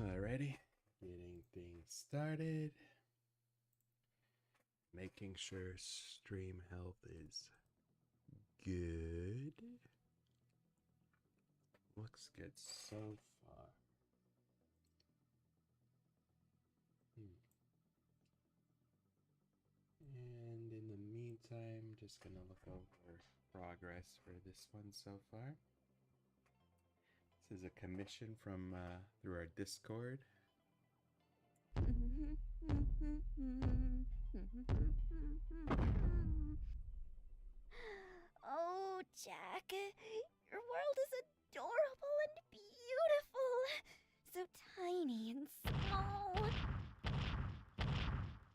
Alrighty, getting things started. Making sure stream health is good. Looks good so far. And in the meantime, just gonna look over progress for this one so far. This is a commission from through our Discord. Oh, Jack, your world is adorable and beautiful. So tiny and small.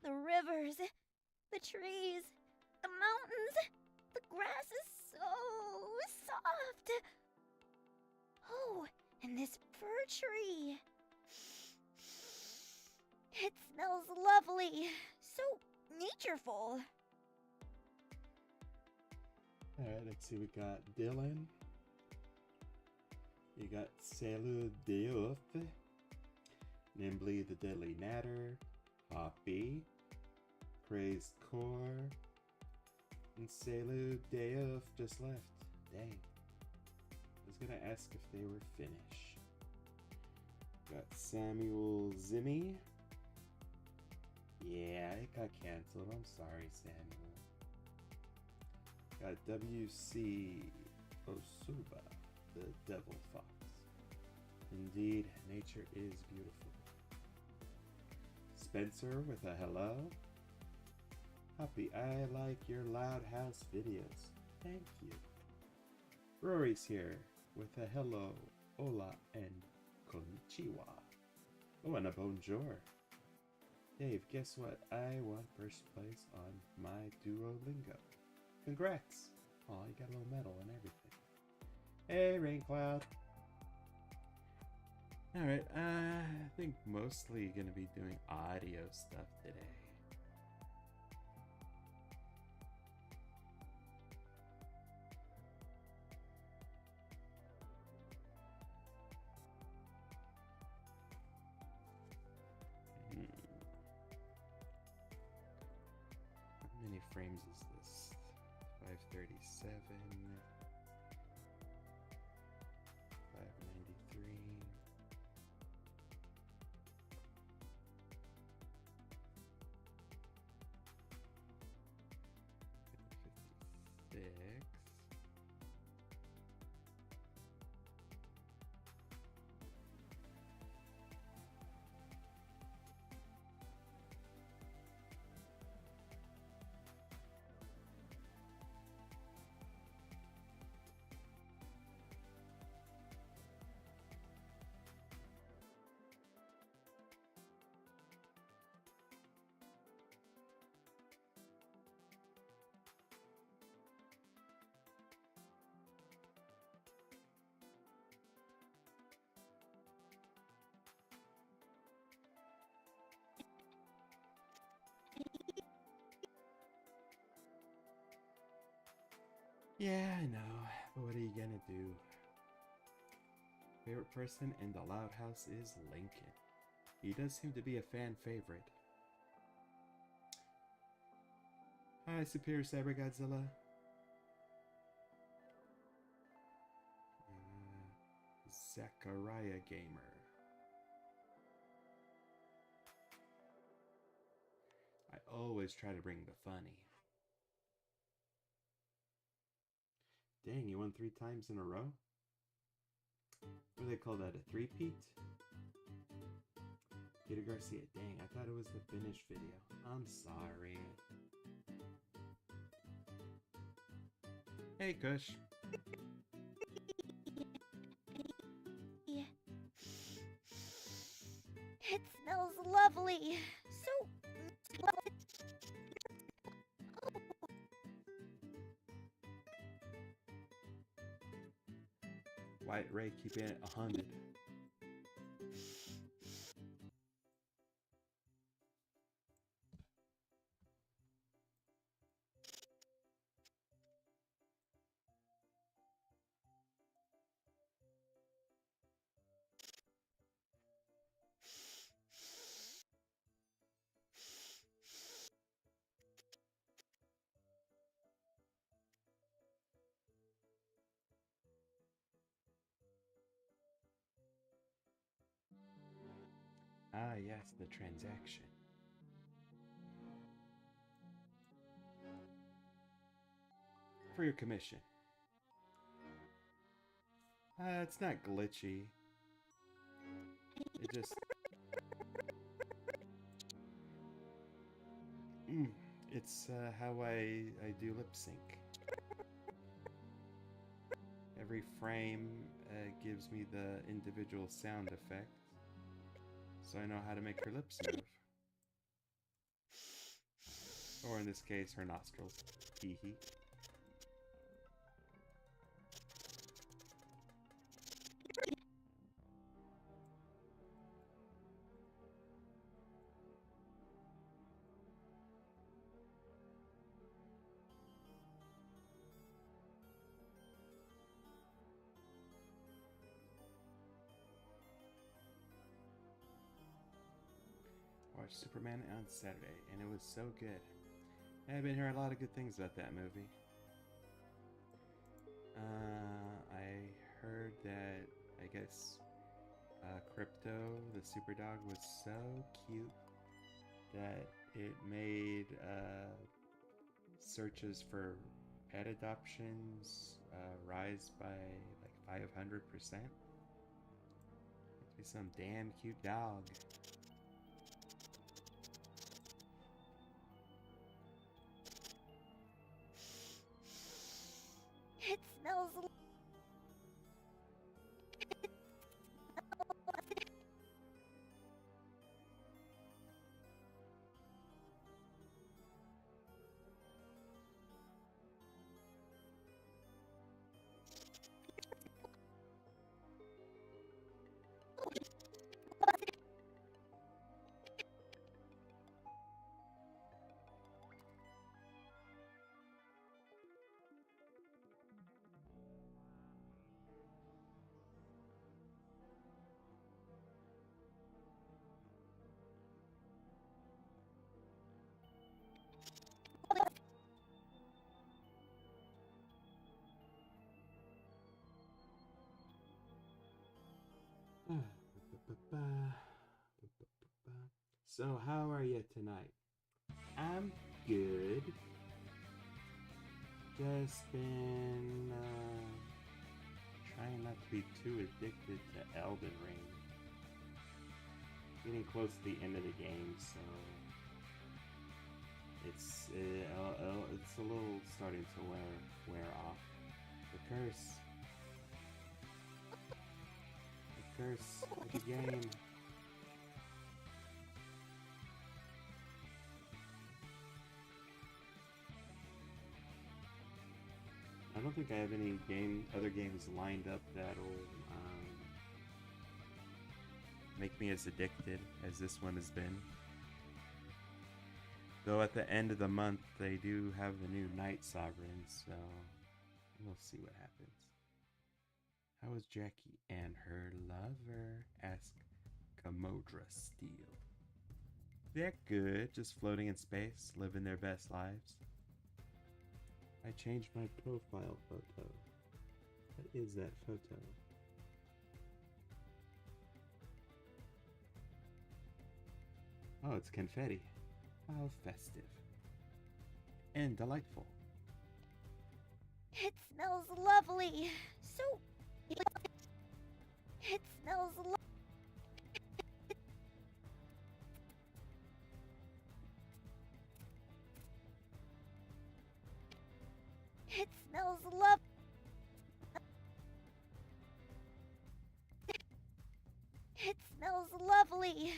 The rivers, the trees, the mountains, the grass is so soft. Oh, and this fir tree. It smells lovely, so natureful. Alright, let's see. We got Dylan. You got Salut Deouf, Nimbly the Deadly Natter, Hoppy, Praised Core, and Salut Deouf just left. Dang. I was gonna ask if they were Finnish. Got Samuel Zimmy. Yeah, it got cancelled. I'm sorry, Samuel. Got W.C. Osuba, the Devil Fox. Indeed, nature is beautiful. Spencer with a hello. Happy, I like your Loud House videos. Thank you. Rory's here with a hello, hola, and konnichiwa. Oh, and a bonjour. Dave, guess what? I won first place on my Duolingo. Congrats! Oh, you got a little medal and everything. Hey, Rain Cloud. Alright, I think mostly gonna be doing audio stuff today. How many frames is this? 537, 593. Six. Yeah, I know, but what are you gonna do? Favorite person in the Loud House is Lincoln. He does seem to be a fan favorite. Hi, Superior Cyber Godzilla. Zachariah Gamer. I always try to bring the funny. Dang, you won 3 times in a row? What do they call that, a three-peat? Peter Garcia, dang, I thought it was the finished video. I'm sorry. Hey, Kush. It smells lovely, so White Ray keeping it 100. yes, the transaction. For your commission. It's not glitchy. It just... it's how I do lip sync. Every frame gives me the individual sound effect, so I know how to make her lips move. Or in this case, her nostrils. Hee hee. Watched Superman on Saturday, and it was so good. I've been hearing a lot of good things about that movie. I heard that, I guess, Crypto, the super dog, was so cute that it made searches for pet adoptions rise by like 500%. Must be some damn cute dog. It smells So, how are you tonight? I'm good. Just been trying not to be too addicted to Elden Ring. Getting close to the end of the game, so it's a little starting to wear off. The curse of the game. I don't think I have any other games lined up that'll make me as addicted as this one has been. Though at the end of the month, they do have the new Night Sovereign, so we'll see what happens. How is Jackie and her lover? Ask Commodra Steel. They're good, just floating in space, living their best lives. I changed my profile photo. What is that photo? Oh, it's confetti. How festive. And delightful. It smells lovely. So... It smells lovely. It smells lovely. It smells lovely.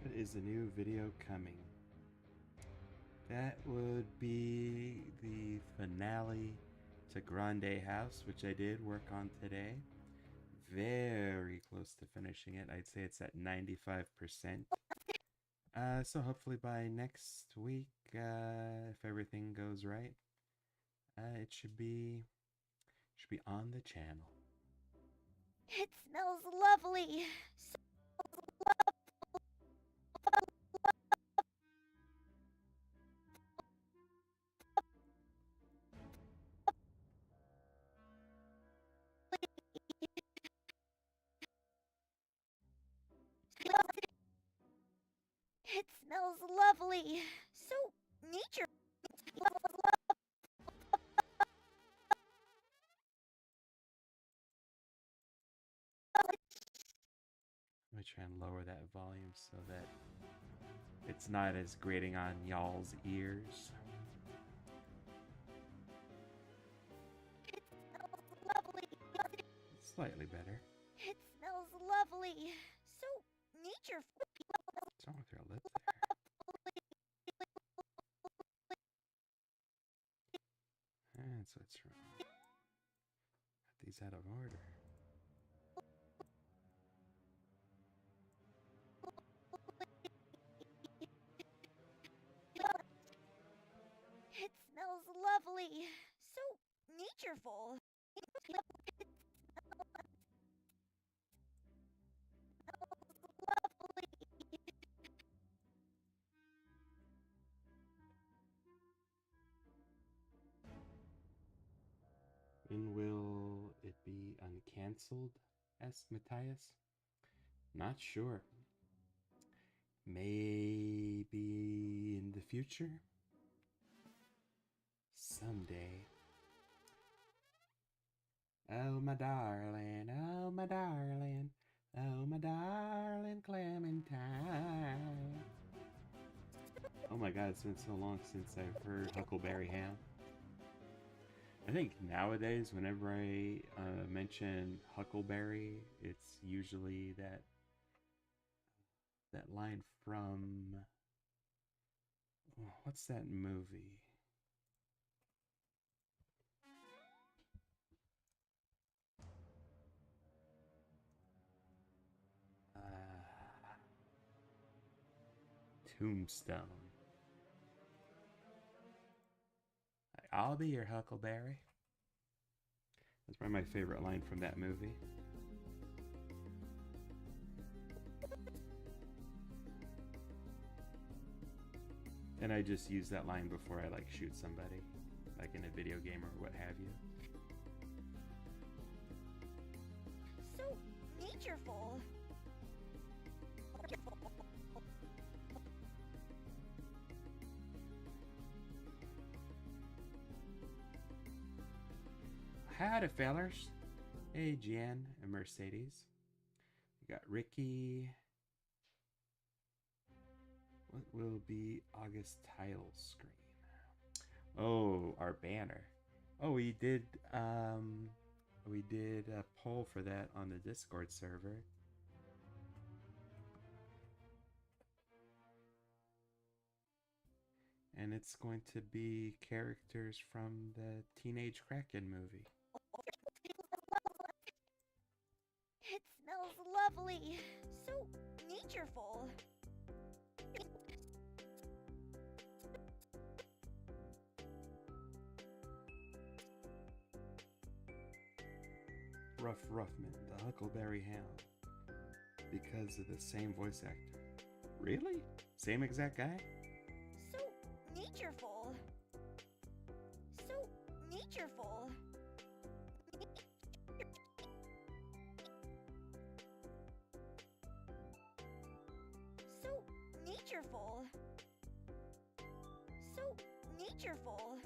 What is the new video coming? That would be the finale to Grande House, which I did work on today. very close to finishing it. I'd say it's at 95%. So hopefully by next week, if everything goes right, it should be on the channel. It smells lovely. So it smells lovely. So nature. Let me try and lower that volume so that it's not as grating on y'all's ears. It smells lovely. Slightly better. It smells lovely. So nature. What's wrong with your lip there? That's what's wrong. Got these out of order. It smells lovely. So natureful. When will it be uncancelled? Asked Matthias. Not sure. Maybe in the future? Someday. Oh, my darling, oh, my darling, oh, my darling Clementine. Oh my god, it's been so long since I've heard Huckleberry Hound. I think nowadays, whenever I mention Huckleberry, it's usually that line from, what's that movie? Tombstone. I'll be your Huckleberry. That's probably my favorite line from that movie. And I just use that line before I like shoot somebody, like in a video game or what have you. So natureful. Howdy, fellers. Hey, Jen and Mercedes. We got Ricky. What will be August title screen? Oh, our banner. Oh, we did a poll for that on the Discord server. And it's going to be characters from the Teenage Kraken movie. It smells lovely. So natureful. Ruff Ruffman, the Huckleberry Hound. Because of the same voice actor. Really? Same exact guy? So natureful. So natureful. So natureful. So natureful.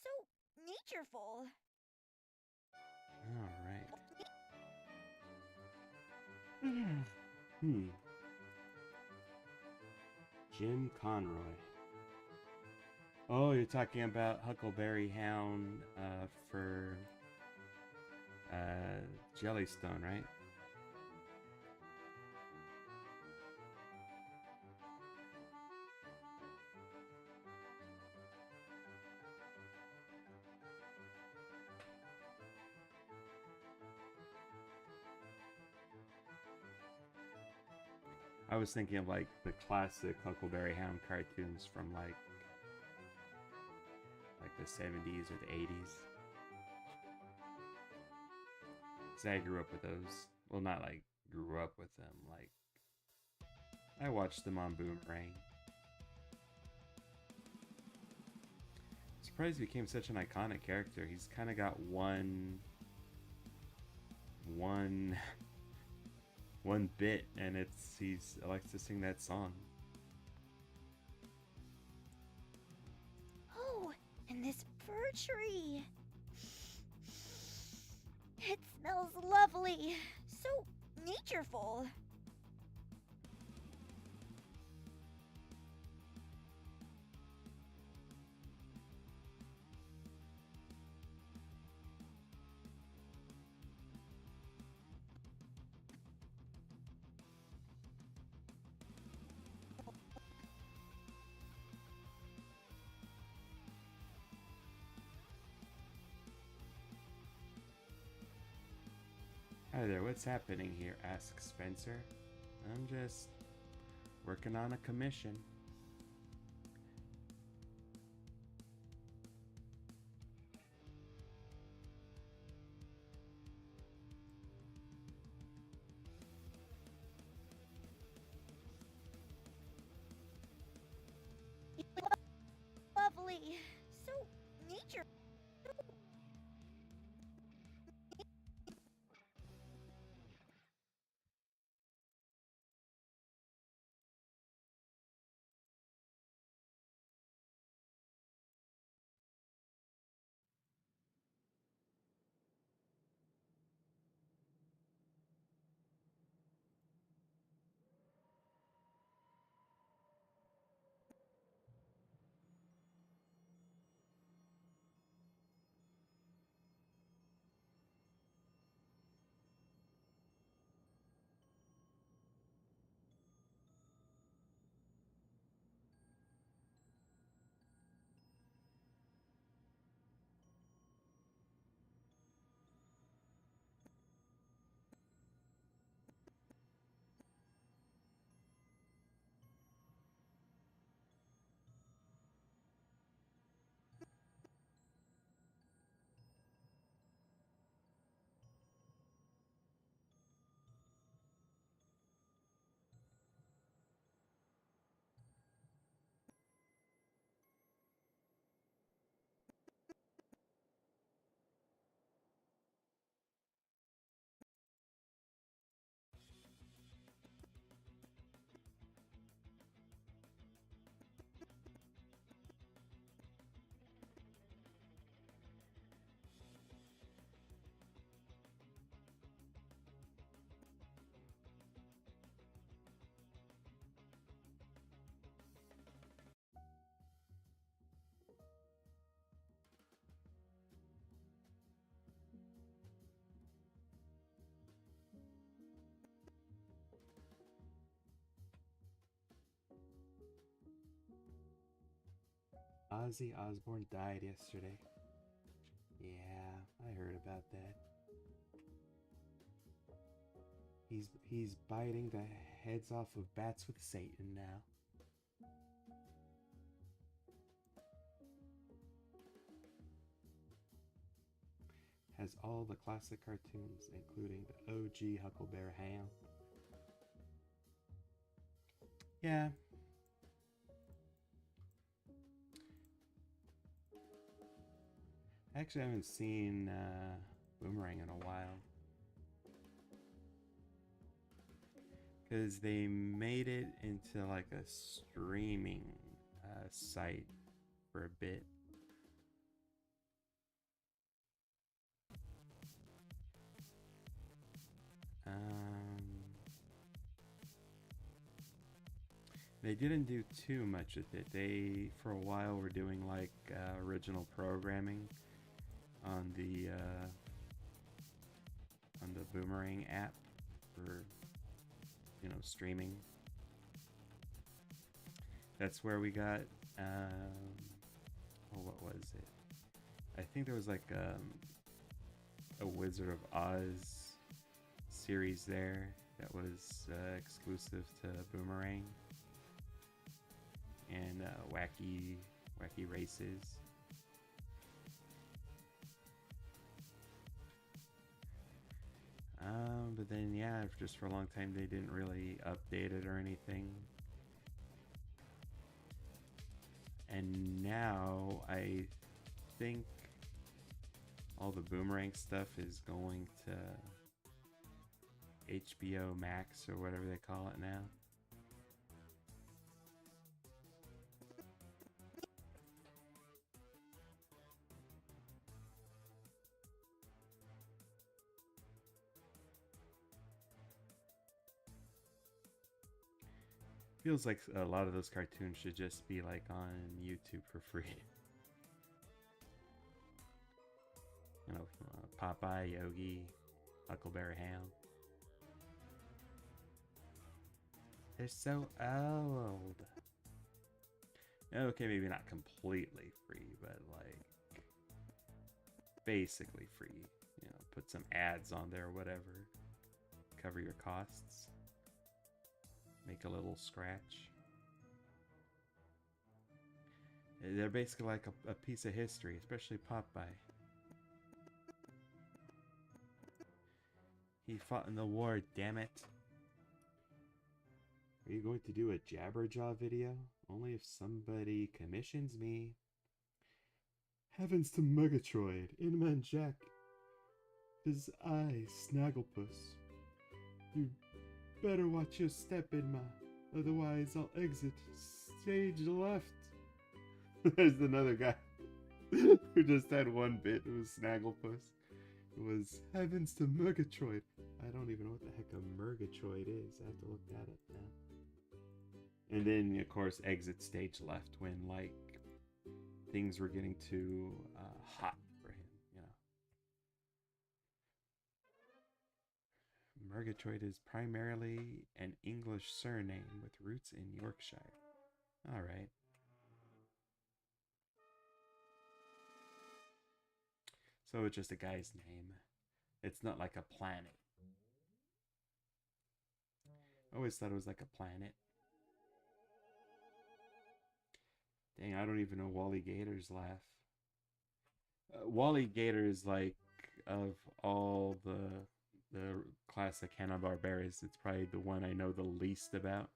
So natureful. All right. Jim Conroy. Oh, you're talking about Huckleberry Hound for Jellystone, right? I was thinking of like the classic Huckleberry Hound cartoons from like the 70s or the 80s. Cause I grew up with those. Well, not like grew up with them. Like I watched them on Boomerang. Surprised he became such an iconic character. He's kind of got one one bit, and it's he likes to sing that song. Oh, and this fir tree. It smells lovely. So natureful. Hi there, what's happening here? Asks Spencer. I'm just working on a commission. Lovely. So nature. Ozzy Osbourne died yesterday. Yeah, I heard about that. He's biting the heads off of bats with Satan now. Has all the classic cartoons, including the OG Huckleberry Hound. Yeah. Actually, I haven't seen Boomerang in a while. Because they made it into like a streaming site for a bit. They didn't do too much with it. They, for a while, were doing like original programming on the Boomerang app for, you know, streaming. That's where we got, what was it? I think there was like a Wizard of Oz series there that was exclusive to Boomerang, and wacky races. But then, yeah, just for a long time they didn't really update it or anything. And now I think all the Boomerang stuff is going to HBO Max or whatever they call it now. Feels like a lot of those cartoons should just be like on YouTube for free. You know, Popeye, Yogi, Huckleberry Hound. They're so old. Okay, maybe not completely free, but like basically free. You know, put some ads on there or whatever. Cover your costs. Make a little scratch. They're basically like a piece of history, especially Popeye. He fought in the war, damn it. Are you going to do a Jabberjaw video? Only if somebody commissions me. Heavens to Murgatroyd, Inma and Jack. His eye, Snagglepuss. You better watch your step, Inma. Otherwise, I'll exit stage left. There's another guy who just had one bit. It was Snagglepuss. It was Heavens to Murgatroyd. I don't even know what the heck a Murgatroyd is. I have to look that up now. And then, of course, exit stage left when, like, things were getting too hot for him, you know. Murgatroyd is primarily an English surname with roots in Yorkshire. Alright. So it's just a guy's name. It's not like a planet. I always thought it was like a planet. Dang, I don't even know Wally Gator's laugh. Wally Gator is like, of all the classic Hanna-Barberas, it's probably the one I know the least about.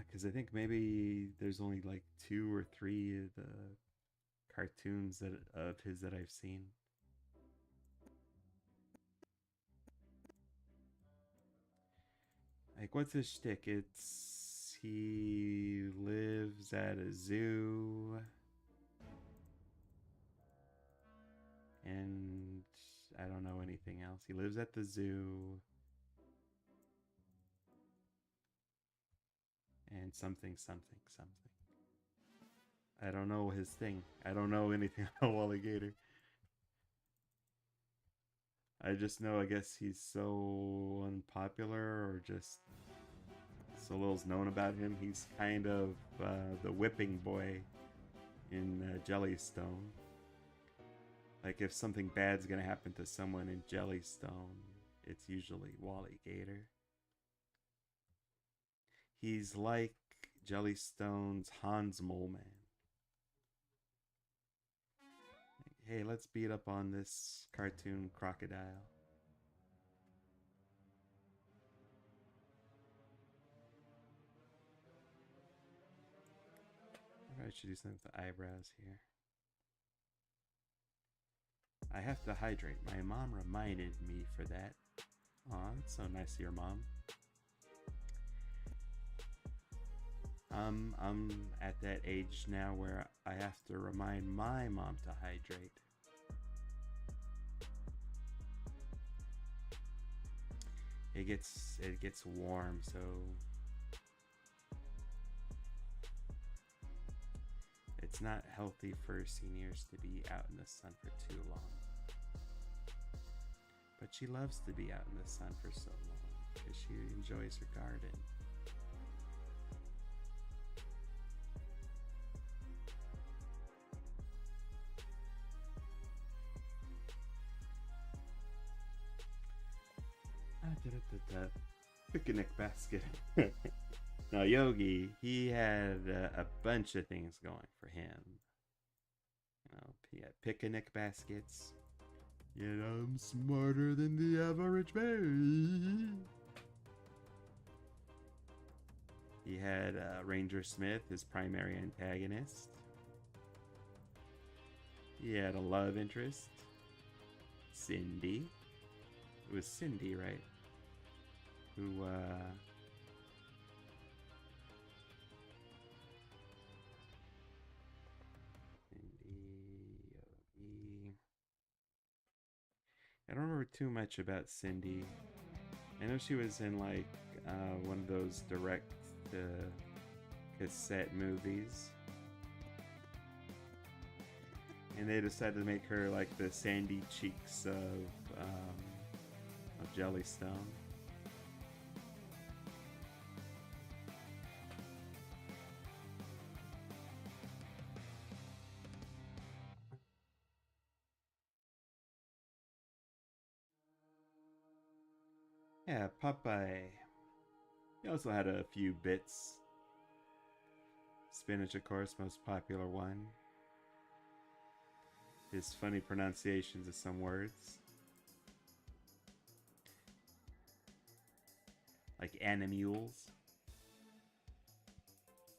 Because I think maybe there's only like 2 or 3 of the cartoons of his that I've seen. Like, what's his shtick? It's he lives at a zoo, and I don't know anything else. He lives at the zoo, and something. I don't know his thing. I don't know anything about Wally Gator. I just know, I guess he's so unpopular, or just so little's known about him. He's kind of the whipping boy in Jellystone. Like, if something bad's gonna happen to someone in Jellystone, it's usually Wally Gator. He's like Jellystone's Hans Moleman. Hey, let's beat up on this cartoon crocodile. I should do something with the eyebrows here. I have to hydrate. My mom reminded me for that. Aw, that's so nice of your mom. I'm at that age now where I have to remind my mom to hydrate. it gets warm, so it's not healthy for seniors to be out in the sun for too long. But she loves to be out in the sun for so long because she enjoys her garden. Picnic basket. Now Yogi, he had a bunch of things going for him. You know, he had picnic baskets. Yet I'm smarter than the average bear. He had Ranger Smith, his primary antagonist. He had a love interest, Cindy. It was Cindy, right? Who, Cindy, Yogi. I don't remember too much about Cindy. I know she was in like one of those direct cassette movies. And they decided to make her like the sandy cheeks of Jellystone. Yeah, Popeye. He also had a few bits. Spinach, of course, most popular one. His funny pronunciations of some words. Like animules.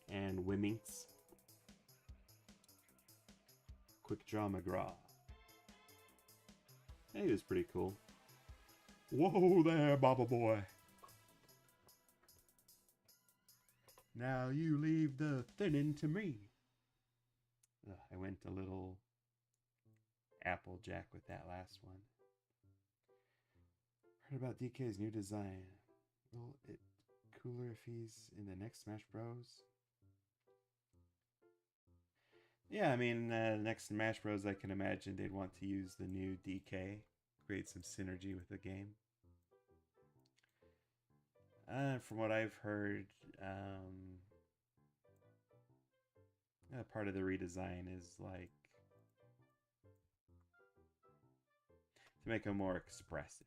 And Wimminks. Quick Draw McGraw. He was pretty cool. Whoa there, Baba Boy. Now you leave the thinning to me. I went a little Applejack with that last one. Heard about DK's new design. Will it cooler if he's in the next Smash Bros? Yeah, I mean, next Smash Bros, I can imagine they'd want to use the new DK, create some synergy with the game. From what I've heard, part of the redesign is like to make him more expressive.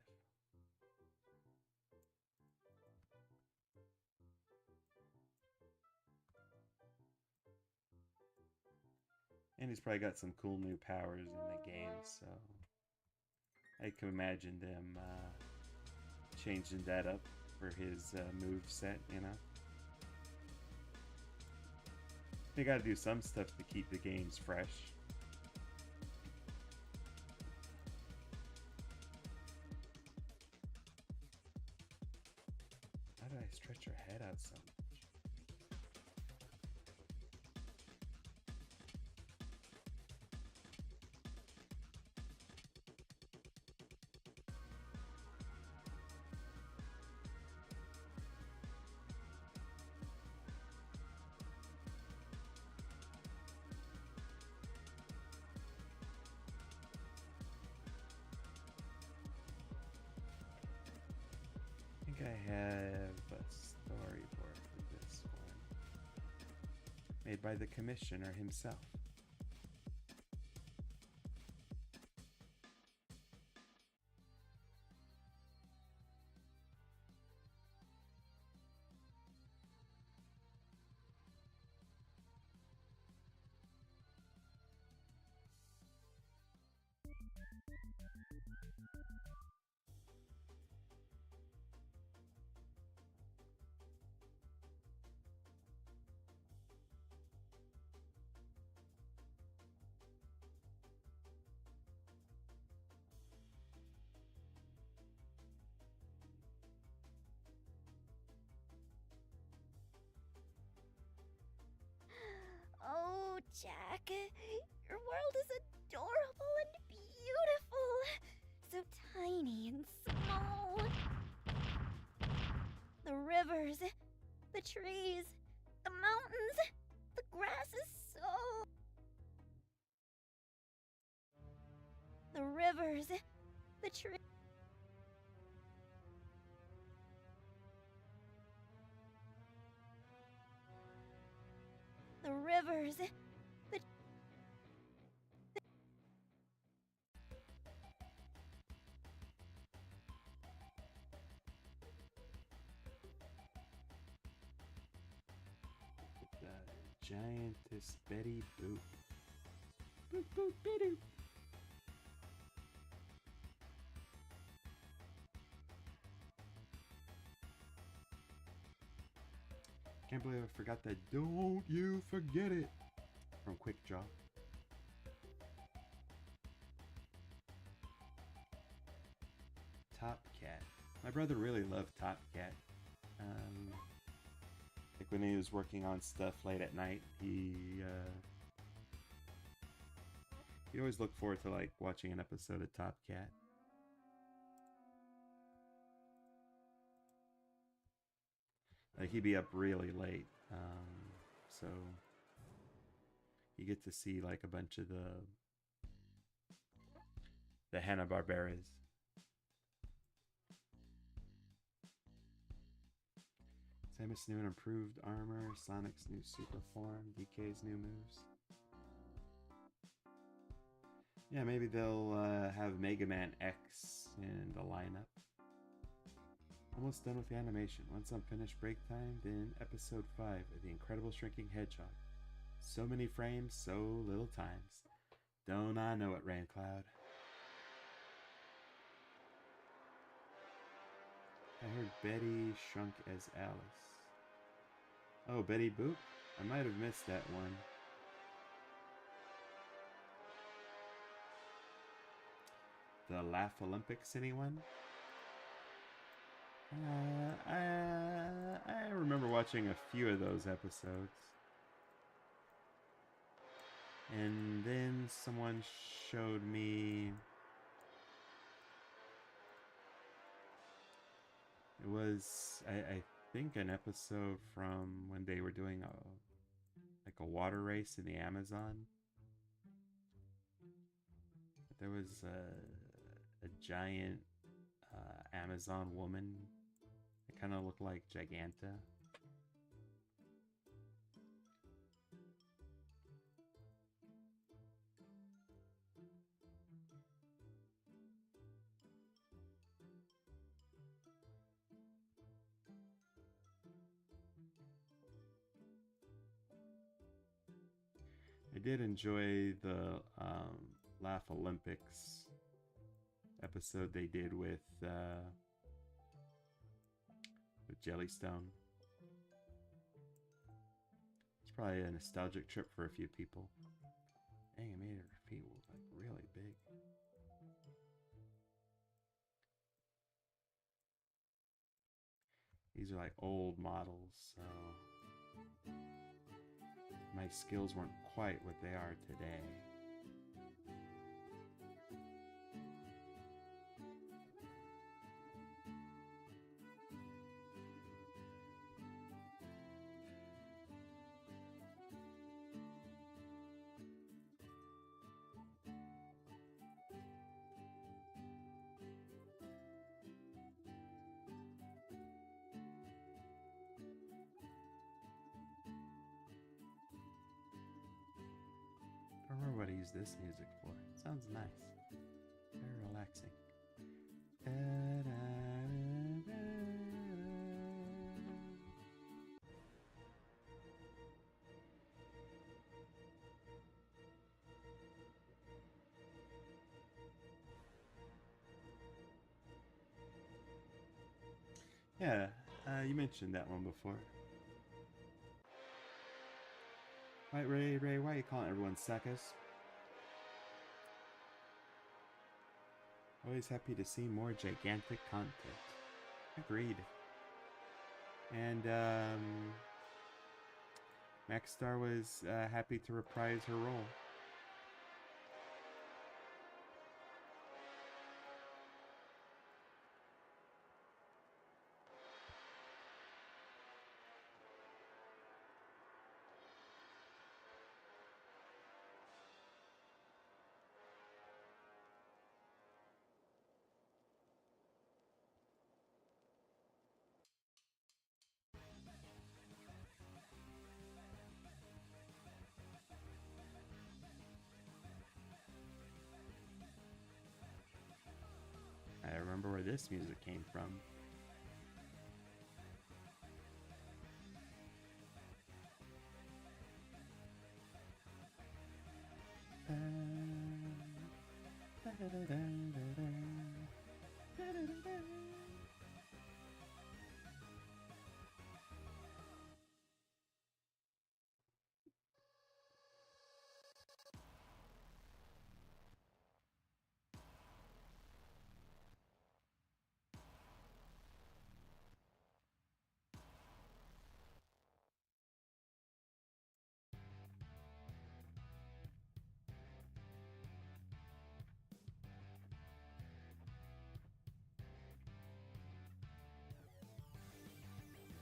And he's probably got some cool new powers in the game, so I can imagine them changing that up for his move set, you know? They gotta do some stuff to keep the games fresh. How did I stretch her head out so much? I think I have a storyboard for this one, made by the commissioner himself. Oh, Jack, your world is adorable and beautiful. So tiny and small. rivers, the trees, the mountains, the grass is so... The rivers, the trees... The rivers, the... The giantess Betty Boop. Boop boop bidoo. Can't believe I forgot that "Don't you forget it" from Quick Draw. Top Cat. My brother really loved Top Cat. Like when he was working on stuff late at night, he always looked forward to like watching an episode of Top Cat. Like he'd be up really late, so you get to see like a bunch of the Hanna-Barberas. Samus' new and improved armor, Sonic's new super form, DK's new moves. Yeah, maybe they'll have Mega Man X in the lineup. Almost done with the animation. Once I'm finished break time, then episode 5 of The Incredible Shrinking Hedgehog. So many frames, so little times. Don't I know it, Raincloud? I heard Betty shrunk as Alice. Oh, Betty Boop? I might have missed that one. The Laugh Olympics, anyone? I remember watching a few of those episodes. And then someone showed me... It was, I think, an episode from when they were doing a water race in the Amazon. There was a giant Amazon woman. It kind of looked like Giganta. I did enjoy the Laugh Olympics episode they did with Jellystone. It's probably a nostalgic trip for a few people. Dang, it made her feet look like really big. These are like old models, so my skills weren't quite what they are today. I don't remember what I use this music for. It sounds nice. Very relaxing. Yeah, you mentioned that one before. Right, Ray, why are you calling everyone suckers? Always happy to see more gigantic content. Agreed. And Maxstar was happy to reprise her role. this music came from.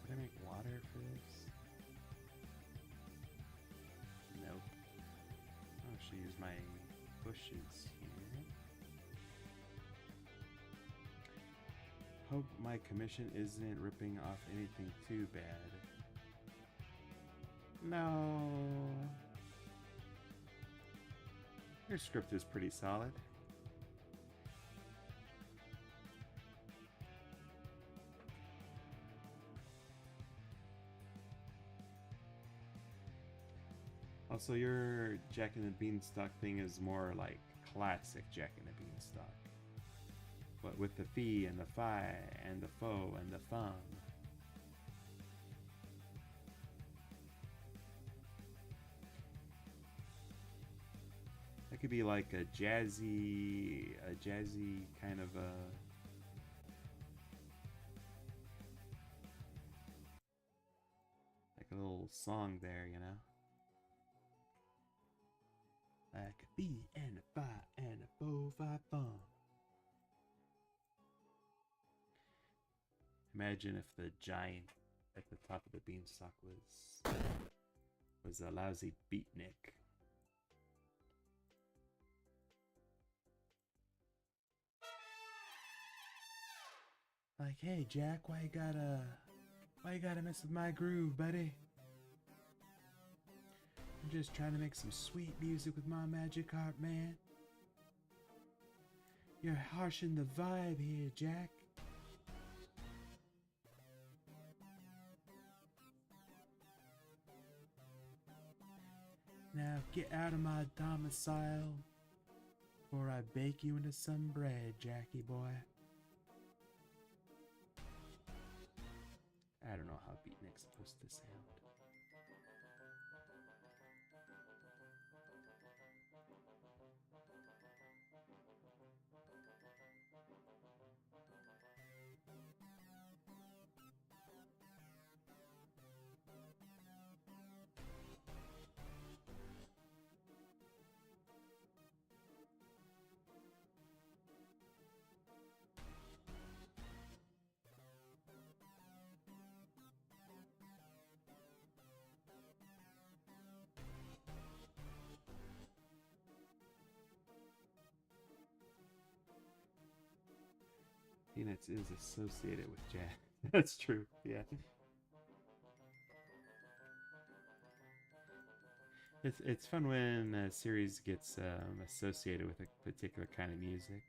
Would I make water for this? Nope. I should use my bushes here. Hope my commission isn't ripping off anything too bad. No. Your script is pretty solid. Also, your Jack and the Beanstalk thing is more like classic Jack and the Beanstalk. But with the fee and the fi and the fo and the fum. That could be like a jazzy kind of a... like a little song there, you know? Like a fee and a fi and a fo fi fum. Imagine if the giant at the top of the beanstalk was a lousy beatnik. Like, hey Jack, why you gotta mess with my groove, buddy? I'm just trying to make some sweet music with my magic harp, man. You're harshing the vibe here, Jack. Now get out of my domicile before I bake you into some bread, Jackie boy. I don't know how beatnik's supposed to sound. Peanuts is associated with Jack. That's true, yeah. It's fun when a series gets associated with a particular kind of music.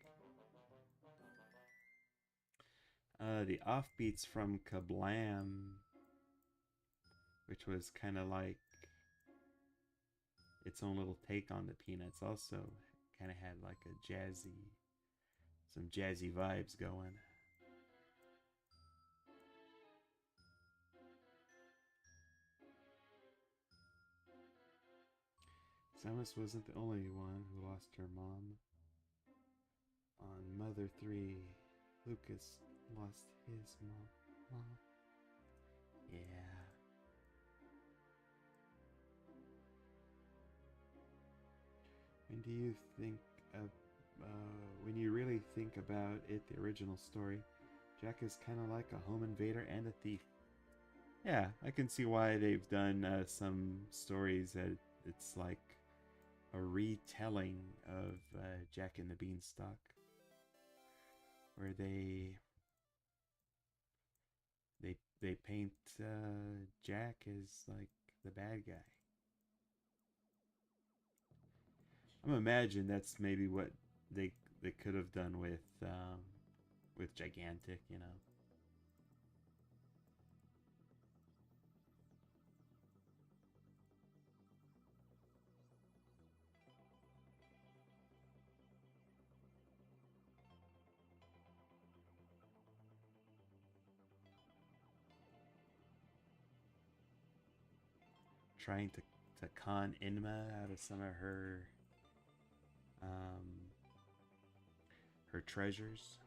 The offbeats from Kablam, which was kind of like its own little take on the Peanuts, also kind of had like a some jazzy vibes going. Samus wasn't the only one who lost her mom. On Mother 3, Lucas lost his mom. Yeah. And do you think of, when you really think about it, the original story, Jack is kind of like a home invader and a thief. Yeah, I can see why they've done some stories that it's like a retelling of Jack and the Beanstalk, where they paint Jack as like the bad guy. I'm imagining that's maybe what they could have done with with gigantic, you know. Trying to con Inma out of some of um, her treasures.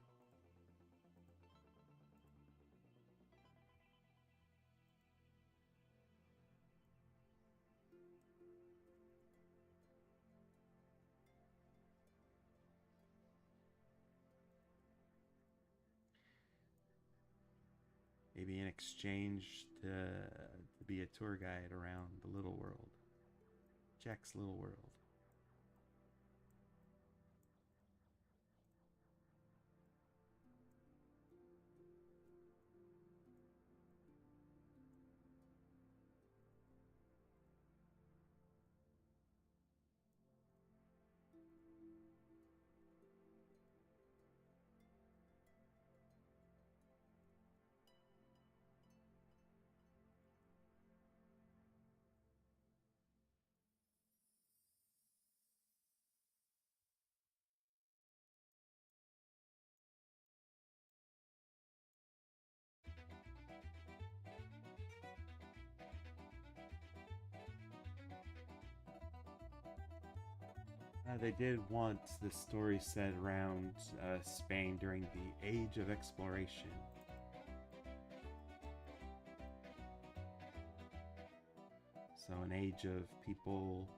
Maybe in exchange to be a tour guide around the little world. Jack's little world. They did want the story set around Spain during the Age of Exploration. So an age of people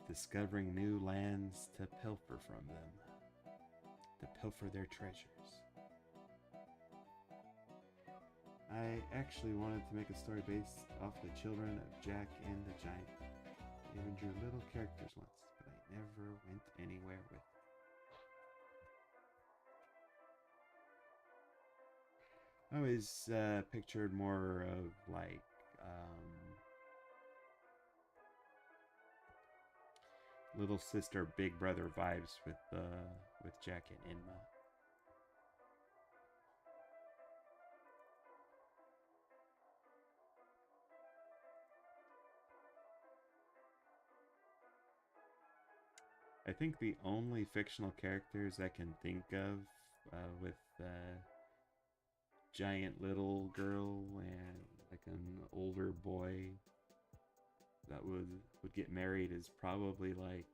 discovering new lands to pilfer from them, to pilfer their treasures. I actually wanted to make a story based off the children of Jack and the Giant. I even drew little characters once, but I never went anywhere with it. I always pictured more of like little sister, big brother vibes with Jack and Inma. I think the only fictional characters I can think of with giant little girl and like an older boy that would get married is probably like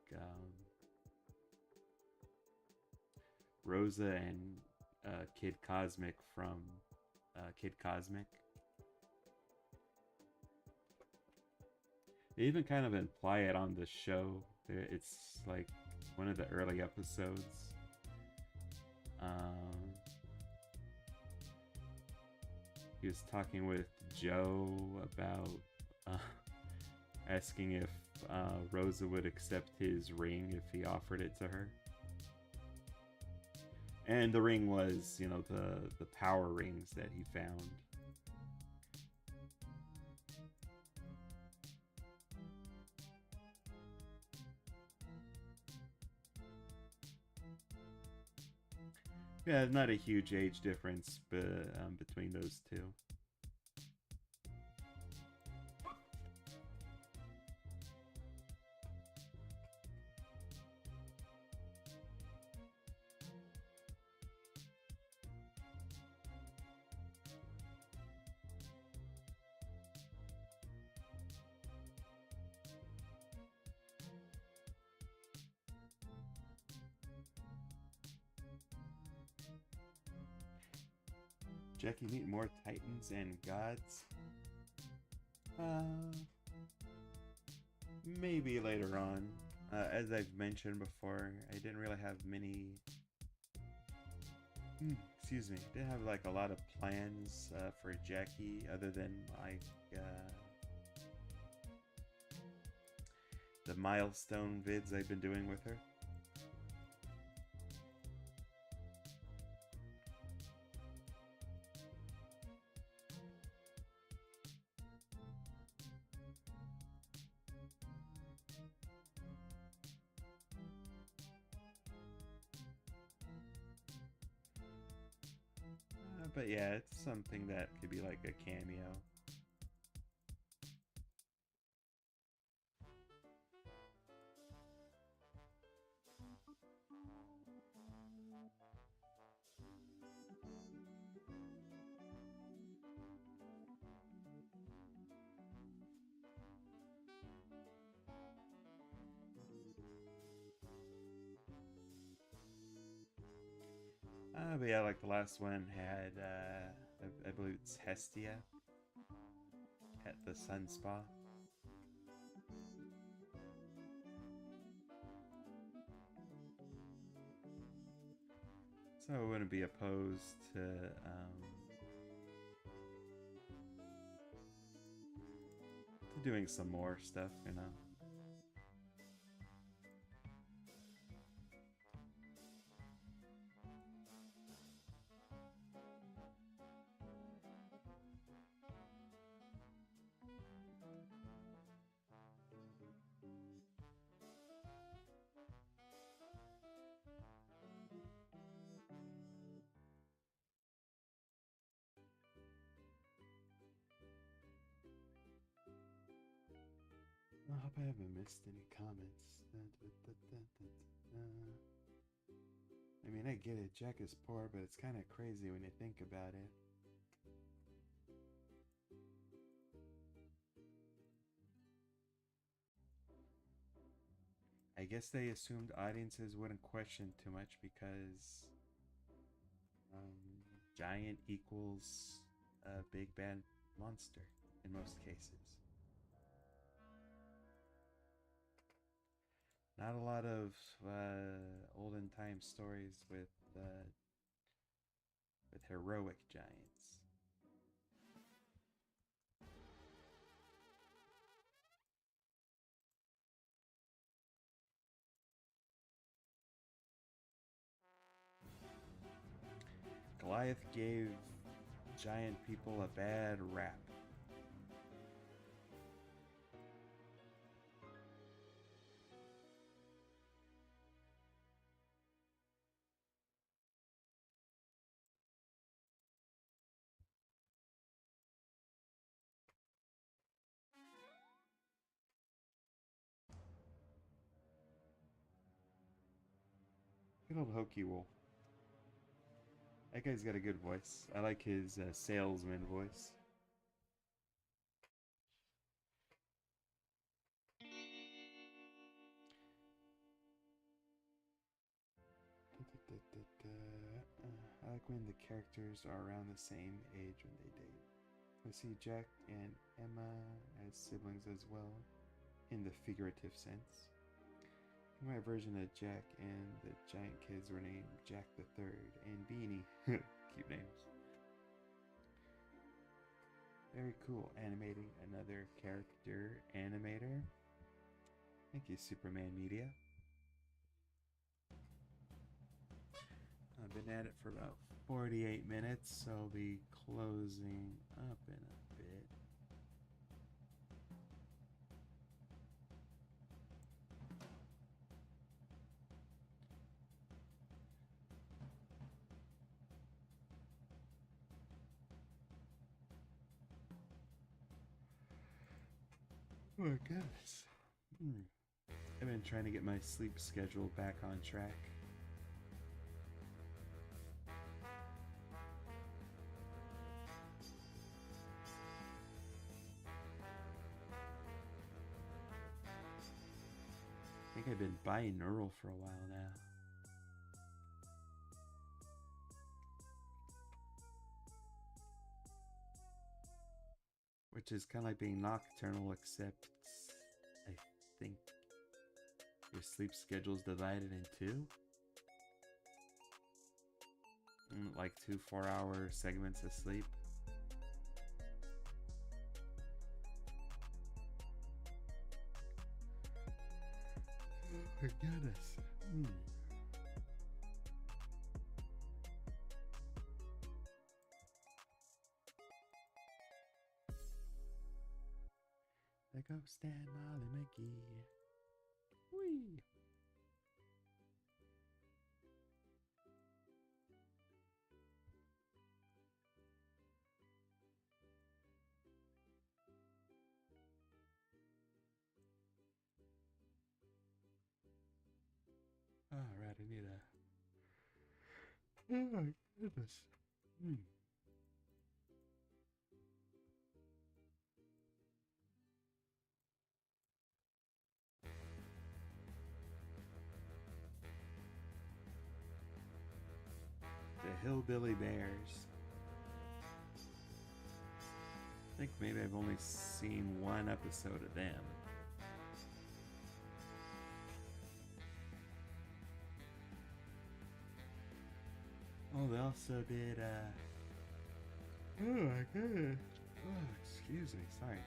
Rosa and Kid Cosmic from Kid Cosmic. They even kind of imply it on the show. It's like one of the early episodes. He was talking with Joe about asking if Rosa would accept his ring if he offered it to her. And the ring was, you know, the power rings that he found. Yeah, not a huge age difference between those two. Jackie meet more titans and gods? Maybe later on. As I've mentioned before, I didn't really have many... excuse me. Didn't have like a lot of plans for Jackie other than like the milestone vids I've been doing with her. But yeah, it's something that could be like a cameo. But yeah, like the last one had, I believe it's Hestia at the Sun Spa. So I wouldn't be opposed to doing some more stuff, you know. I hope I haven't missed any comments. I mean, I get it, Jack is poor, but it's kind of crazy when you think about it. I guess they assumed audiences wouldn't question too much because giant equals a big bad monster in most cases. Not a lot of olden time stories with heroic giants. Goliath gave giant people a bad rap. Good old Hokey Wolf. That guy's got a good voice. I like his salesman voice. I like when the characters are around the same age when they date. I see Jack and Emma as siblings as well, in the figurative sense. In my version of Jack and the giant kids were named Jack the Third and Beanie. Cute names. Very cool. Animating another character animator. Thank you, Superman Media. I've been at it for about 48 minutes, so I'll be closing up in a bit. Oh my goodness. I've been trying to get my sleep schedule back on track. I think I've been binaural for a while now. Which is kind of like being nocturnal, except I think your sleep schedule's divided in two. Like 2 4-hour segments of sleep. Oh my goodness. There goes Stan Molly McGee. Whee! Oh my goodness. The Hillbilly Bears. I think maybe I've only seen one episode of them. Oh, they also did, oh my goodness. Oh, excuse me, sorry.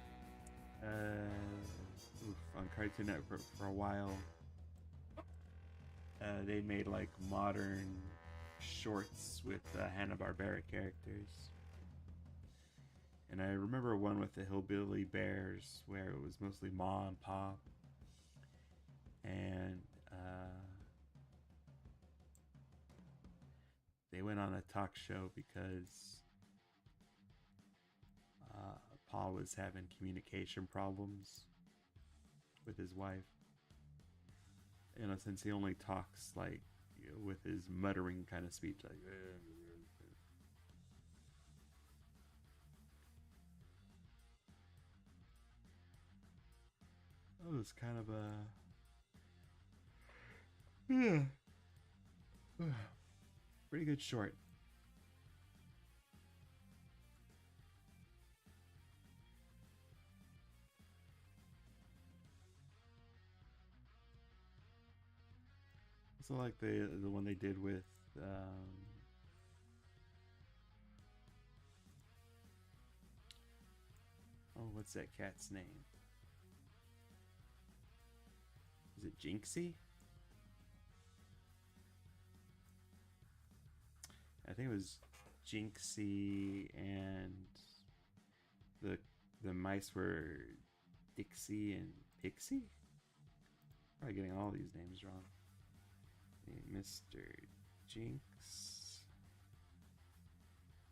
On Cartoon Network for a while. They made like modern shorts with Hanna-Barbera characters. And I remember one with the Hillbilly Bears where it was mostly Ma and Pa. And they went on a talk show because Pa was having communication problems with his wife. You know, since he only talks like, you know, with his muttering kind of speech, like. That was kind of a pretty good short. Also like the one they did with oh, what's that cat's name? Is it Jinxie? I think it was Jinxie, and the mice were Dixie and Pixie. Probably getting all these names wrong. Mr. Jinx.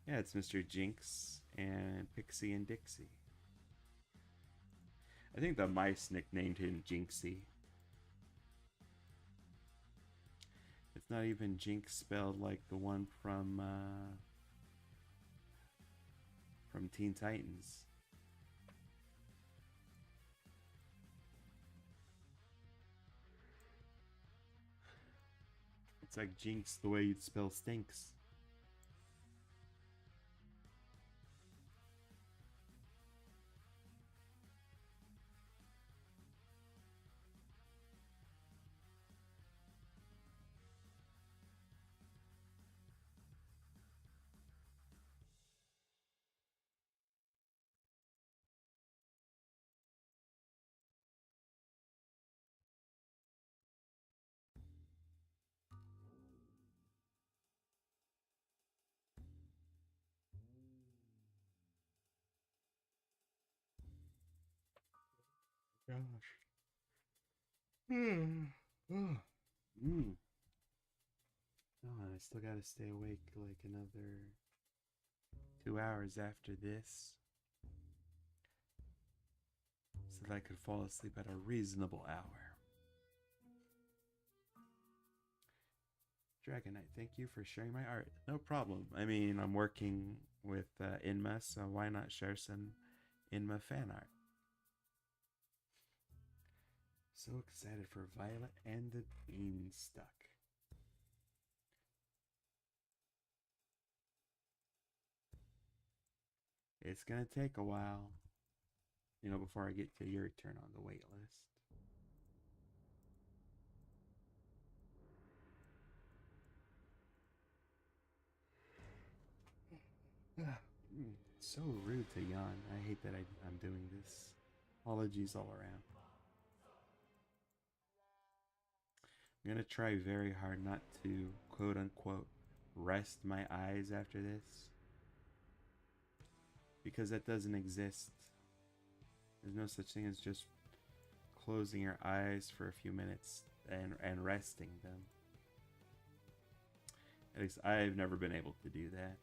Yeah, it's Mr. Jinx and Pixie and Dixie. I think the mice nicknamed him Jinxie. It's not even Jinx spelled like the one from Teen Titans. It's like Jinx the way you'd spell stinks. Gosh. Oh, and I still gotta stay awake like another 2 hours after this, so that I could fall asleep at a reasonable hour. Dragonite, thank you for sharing my art. No problem. I mean, I'm working with Inma, so why not share some Inma fan art? So excited for Violet and the Beanstalk. It's gonna take a while, you know, before I get to your turn on the wait list. So rude to yawn. I hate that I'm doing this. Apologies all around. I'm gonna try very hard not to quote unquote rest my eyes after this, because that doesn't exist. There's no such thing as just closing your eyes for a few minutes and resting them. At least I've never been able to do that.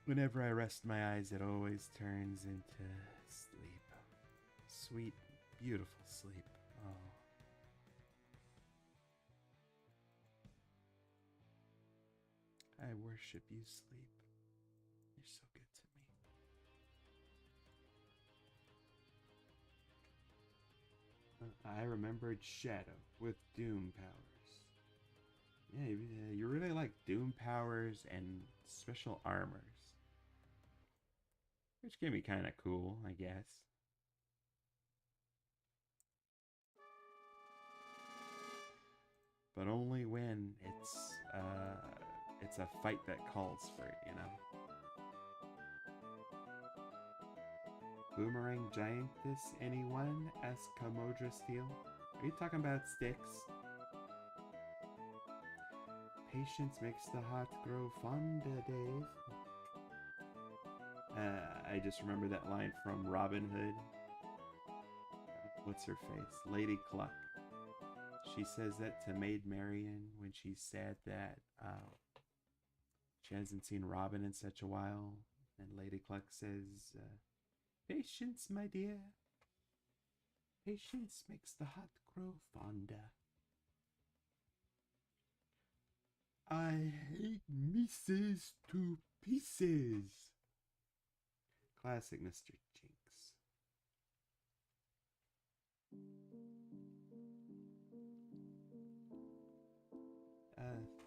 Whenever I rest my eyes, it always turns into sleep. Sweet, beautiful sleep. Oh. I worship you, sleep. You're so good to me. I remembered Shadow with Doom powers. Yeah, you really like Doom powers and special armors. Which can be kind of cool, I guess. But only when it's a fight that calls for it, you know. Boomerang Giantess, anyone? Asked Comodra Steel. Are you talking about sticks? Patience makes the heart grow fonder, Dave. I just remember that line from Robin Hood. What's her face? Lady Cluck. She says that to Maid Marian when she's sad that she hasn't seen Robin in such a while. And Lady Cluck says, patience, my dear. Patience makes the heart grow fonder. I hate Mrs. to pieces. Classic Mr. Jinx.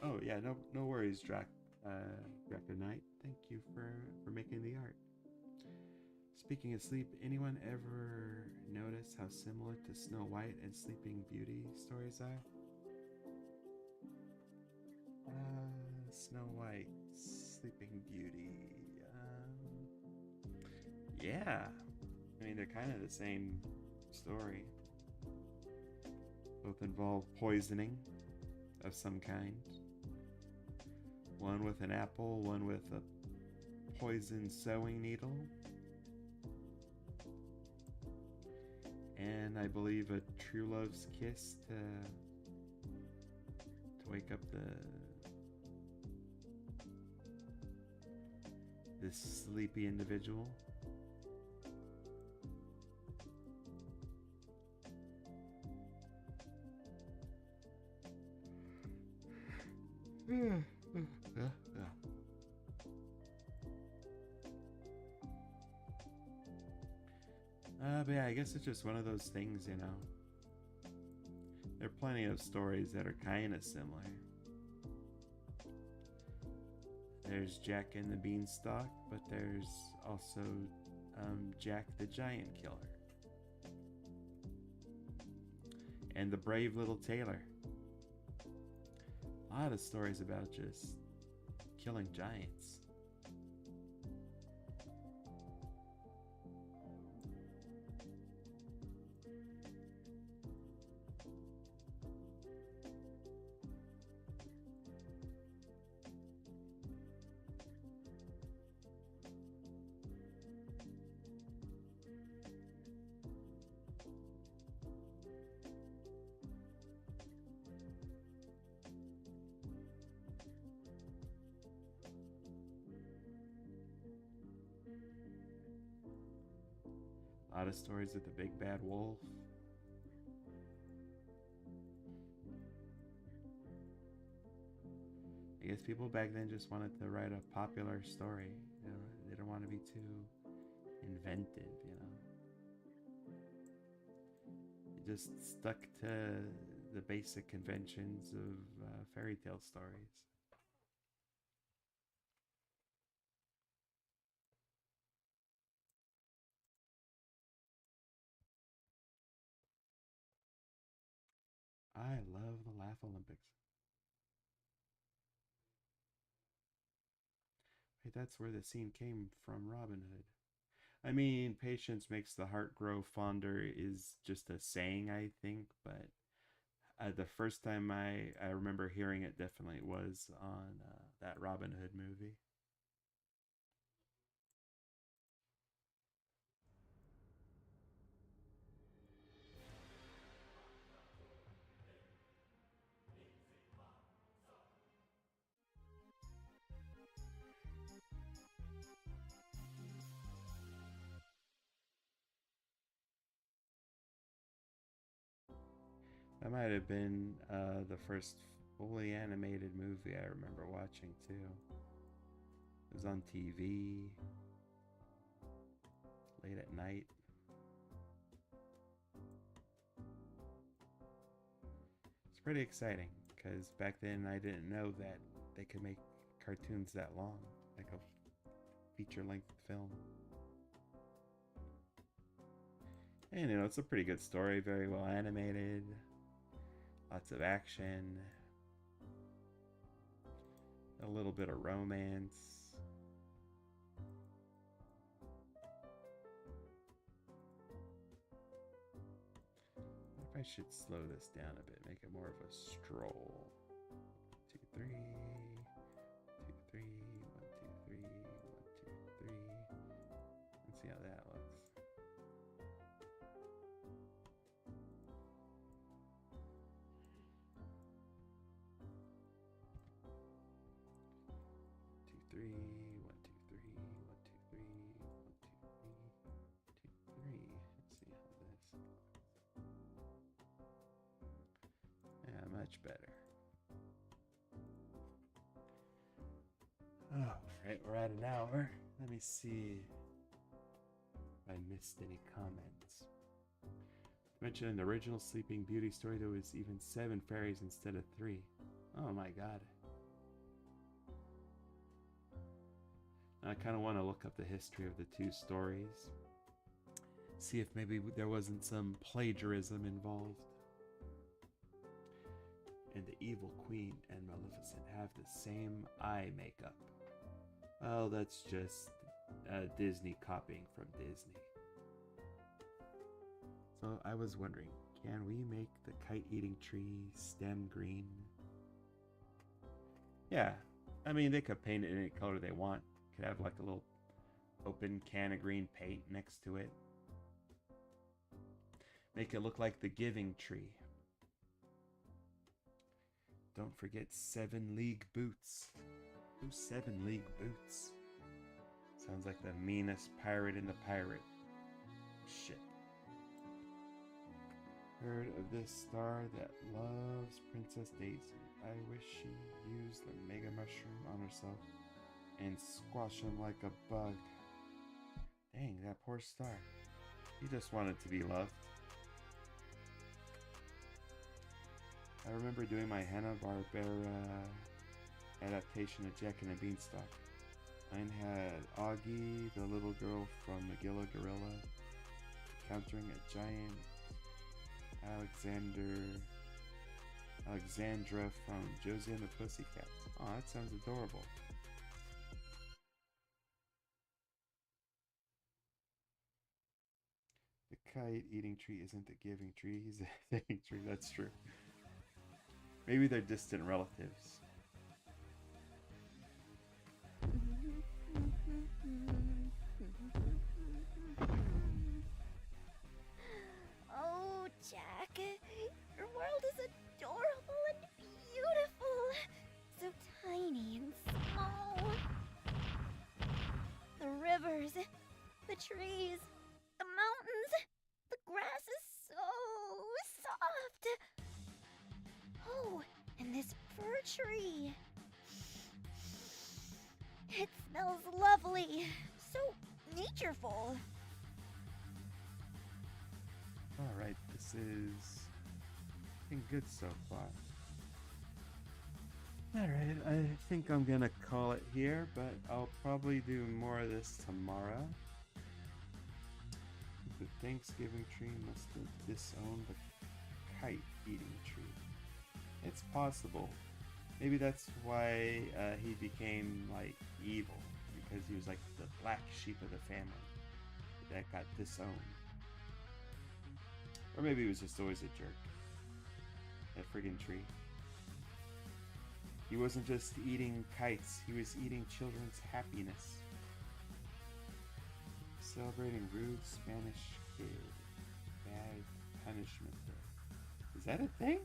Oh yeah, no worries, Draco Knight. Thank you for making the art. Speaking of sleep, anyone ever notice how similar to Snow White and Sleeping Beauty stories are? Snow White, Sleeping Beauty. Yeah, I mean they're kind of the same story. Both involve poisoning of some kind. One with an apple, one with a poison sewing needle. And I believe a true love's kiss to wake up this sleepy individual. But yeah, I guess it's just one of those things, you know. There are plenty of stories that are kind of similar. There's Jack and the Beanstalk, but there's also Jack the Giant Killer. And the Brave Little Tailor. A lot of stories about just killing giants. A lot of stories of the big bad wolf. I guess people back then just wanted to write a popular story. You know, they didn't want to be too inventive, you know. They just stuck to the basic conventions of fairy tale stories. I love the Laugh Olympics. Hey, that's where the scene came from, Robin Hood. I mean, patience makes the heart grow fonder is just a saying, I think, but the first time I remember hearing it definitely was on that Robin Hood movie. That might have been the first fully animated movie I remember watching too. It was on TV late at night. It's pretty exciting because back then I didn't know that they could make cartoons that long, like a feature-length film. And you know, it's a pretty good story, very well animated, lots of action, a little bit of romance. I should slow this down a bit, make it more of a stroll. 2, 3, 2, 3, 1, 2, 3, 1, 2, 3. Let's see how that looks. Two, three, 1, 2, 3, 1, 2, 3, 1, 2, 3, 2, 3. Let's see how this. Yeah, much better. Alright, we're at an hour. Let me see if I missed any comments. Mentioned in the original Sleeping Beauty story there was even 7 fairies instead of 3. Oh my god. I kind of want to look up the history of the 2 stories. See if maybe there wasn't some plagiarism involved. And the Evil Queen and Maleficent have the same eye makeup. Well, that's just Disney copying from Disney. So I was wondering, can we make the kite-eating tree stem green? Yeah, I mean, they could paint it any color they want. Could have like a little open can of green paint next to it. Make it look like the Giving Tree. Don't forget 7 League Boots. Who's 7 League Boots? Sounds like the meanest pirate in the pirate ship. Heard of this star that loves Princess Daisy. I wish she used the Mega Mushroom on herself and squash him like a bug. Dang, that poor star. He just wanted to be loved. I remember doing my Hanna-Barbera adaptation of Jack and the Beanstalk. Mine had Augie, the little girl from Magilla Gorilla, encountering a giant Alexandra from Josie and the Pussycats. Oh, that sounds adorable. The kite-eating tree isn't the giving tree, he's the thinking tree, that's true. Maybe they're distant relatives. Oh, Jack, your world is adorable and beautiful. So tiny and small. The rivers, the trees, the mountains, the grass is so soft. Oh, and this fir tree. It smells lovely. So natureful. Alright, this is looking good so far. Alright, I think I'm gonna call it here, but I'll probably do more of this tomorrow. The Thanksgiving tree must have disowned the kite-eating tree. It's possible. Maybe that's why he became like evil, because he was like the black sheep of the family that got disowned. Or maybe he was just always a jerk. That friggin' tree. He wasn't just eating kites, he was eating children's happiness. Celebrating rude Spanish kid. Bad punishment day. Is that a thing?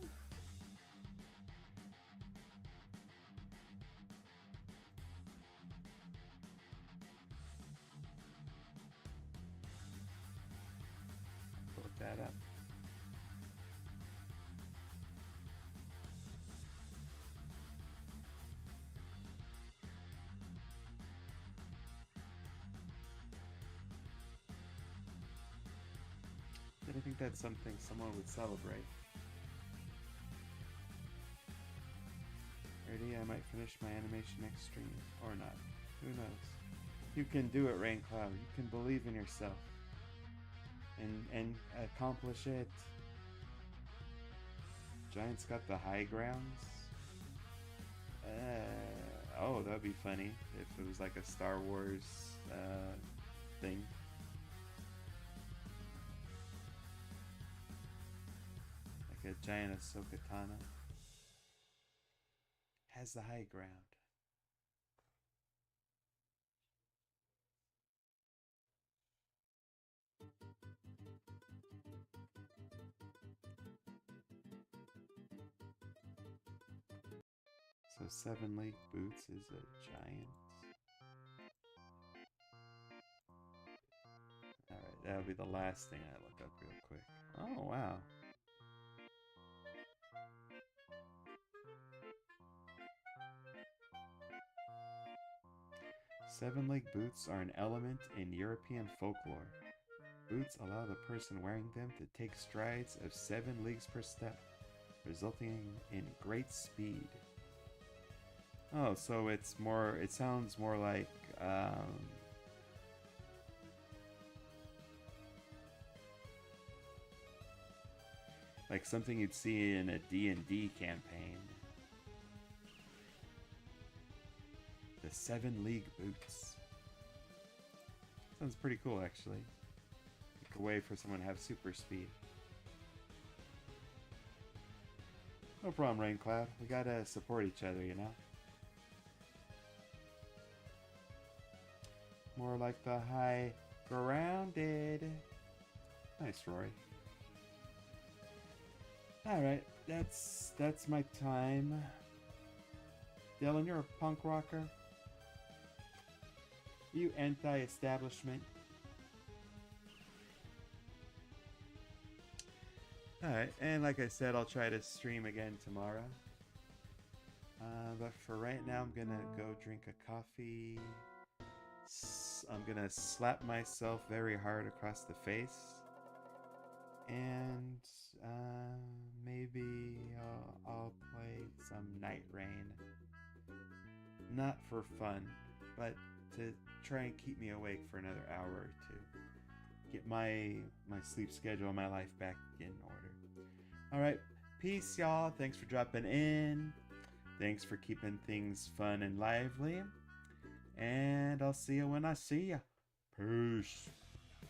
Look that up. think that's something someone would celebrate. Ready? I might finish my animation next stream. Or not. Who knows? You can do it, Raincloud. You can believe in yourself. And accomplish it. Giant's got the high grounds. Oh, that'd be funny if it was like a Star Wars thing. Like a giant Ahsoka Tano has the high ground. So 7 League Boots is a giant. Alright, that'll be the last thing I look up real quick. Oh, wow. Seven-league boots are an element in European folklore. Boots allow the person wearing them to take strides of 7 leagues per step, resulting in great speed. Oh, so it's more, it sounds more like, like something you'd see in a D&D campaign. The 7 League Boots. Sounds pretty cool, actually. Like a way for someone to have super speed. No problem, Raincloud. We gotta support each other, you know? More like the high grounded. Nice, Rory. Alright, that's my time. Dylan, you're a punk rocker. You anti-establishment. Alright, and like I said, I'll try to stream again tomorrow. But for right now, I'm gonna go drink a coffee. I'm gonna slap myself very hard across the face. And maybe I'll play some Night Rain. Not for fun, but to try and keep me awake for another hour or two. Get my sleep schedule and my life back in order. Alright, peace y'all. Thanks for dropping in. Thanks for keeping things fun and lively. And I'll see you when I see you. Peace.